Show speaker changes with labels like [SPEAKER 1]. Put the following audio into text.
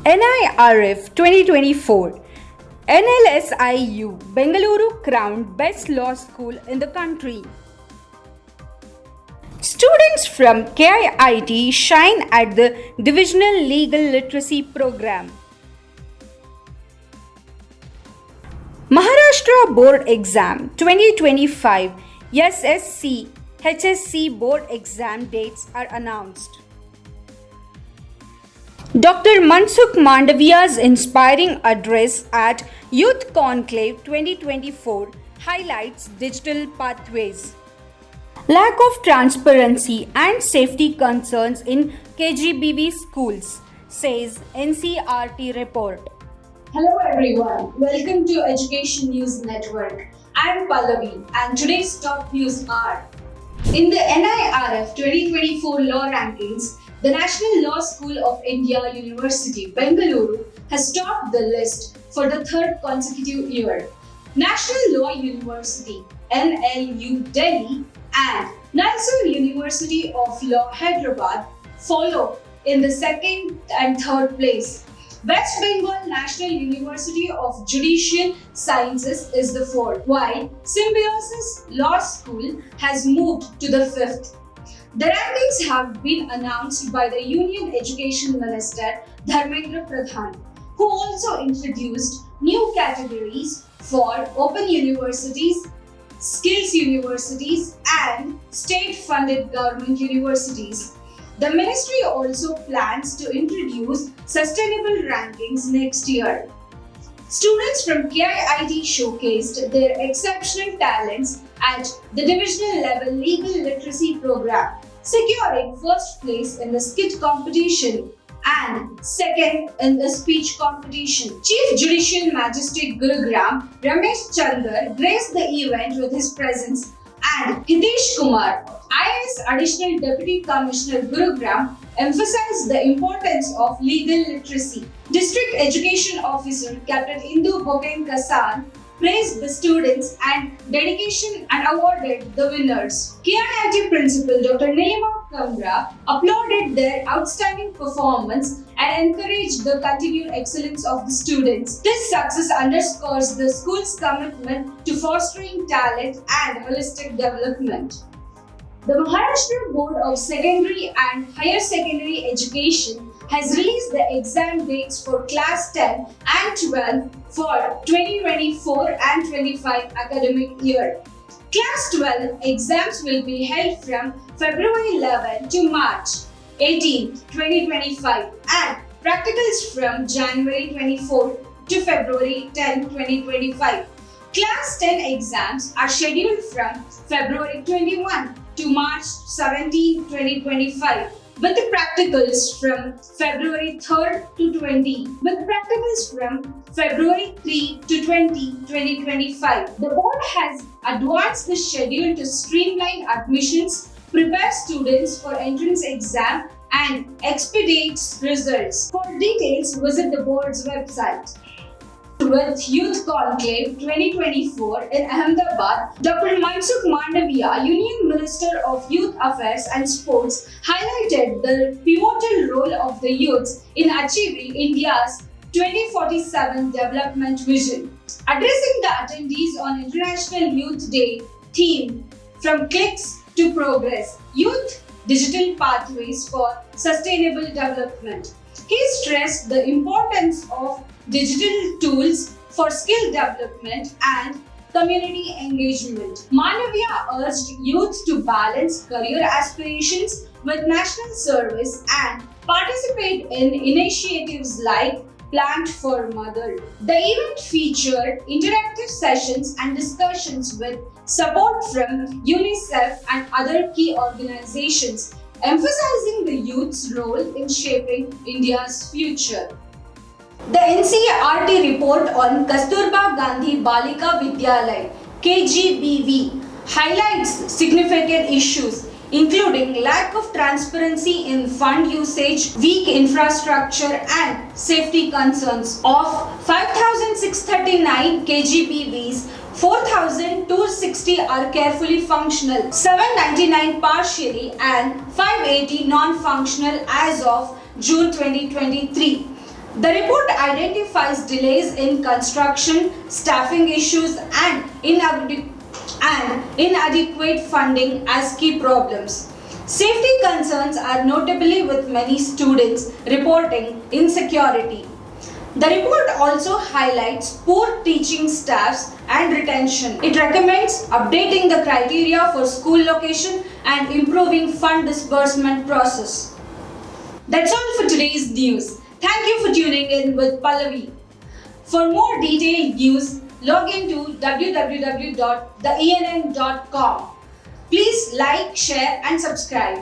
[SPEAKER 1] NIRF 2024 NLSIU Bengaluru crowned Best Law School in the country. Students from KIIT shine at the Divisional Legal Literacy Program. Maharashtra Board Exam 2025 SSC HSC Board Exam dates are announced. Dr. Mansukh Mandaviya's inspiring address at Youth Conclave 2024 highlights digital pathways. Lack of transparency and safety concerns in KGBV schools, says NCRT report.
[SPEAKER 2] Hello everyone, welcome to Education News Network. I am Pallavi and today's top news are: in the NIRF 2024 Law Rankings, the National Law School of India University, Bengaluru has topped the list for the third consecutive year. National Law University, NLU Delhi and Mysore University of Law Hyderabad follow in the second and third place. West Bengal National University of Judicial Sciences is the fourth, while Symbiosis Law School has moved to the fifth. The rankings have been announced by the Union Education Minister Dharmendra Pradhan, who also introduced new categories for open universities, skills universities, and state-funded government universities. The ministry also plans to introduce sustainable rankings next year. Students from KIIT showcased their exceptional talents at the divisional level legal literacy program, securing first place in the skit competition and second in the speech competition. Chief Judicial Magistrate Gurugram Ramesh Chandar graced the event with his presence, and Hitesh Kumar, IAS Additional Deputy Commissioner Gurugram, emphasized the importance of legal literacy. District Education Officer Captain Indu Bhoken Kasan praised the students and dedication and awarded the winners. KIIT Principal Dr. Nilima Kamra applauded their outstanding performance and encouraged the continued excellence of the students. This success underscores the school's commitment to fostering talent and holistic development. The Maharashtra Board of Secondary and Higher Secondary Education has released the exam dates for Class 10 and 12 for 2024 and 25 academic year. Class 12 exams will be held from February 11 to March 18, 2025 and practicals from January 24 to February 10, 2025. Class 10 exams are scheduled from February 21 to March 17, 2025, with the practicals from February 3rd to 20, with practicals from February 3 to 20, 2025. The board has advanced the schedule to streamline admissions, prepare students for entrance exam, and expedite results. For details, visit the board's website. With Youth Conclave 2024 in Ahmedabad, Dr. Mansukh Mandaviya, Union Minister of Youth Affairs and Sports, highlighted the pivotal role of the youths in achieving India's 2047 development vision. Addressing the attendees on International Youth Day theme From Clicks to Progress, Youth Digital Pathways for Sustainable Development, he stressed the importance of digital tools for skill development and community engagement. Mandaviya urged youth to balance career aspirations with national service and participate in initiatives like Plant for Mother. The event featured interactive sessions and discussions with support from UNICEF and other key organizations, emphasizing the youth's role in shaping India's future. The NCRT report on Kasturba Gandhi Balika Vidyalaya KGBV highlights significant issues including lack of transparency in fund usage, weak infrastructure and safety concerns. Of 5,639 KGBVs, 4,260 are carefully functional, 799 partially and 580 non-functional as of June 2023. The report identifies delays in construction, staffing issues, and inadequate funding as key problems. Safety concerns are notably with many students reporting insecurity. The report also highlights poor teaching staffs and retention. It recommends updating the criteria for school location and improving fund disbursement process. That's all for today's news. Thank you for tuning in with Pallavi. For more detailed news, log into www.theenn.com. Please like, share and subscribe.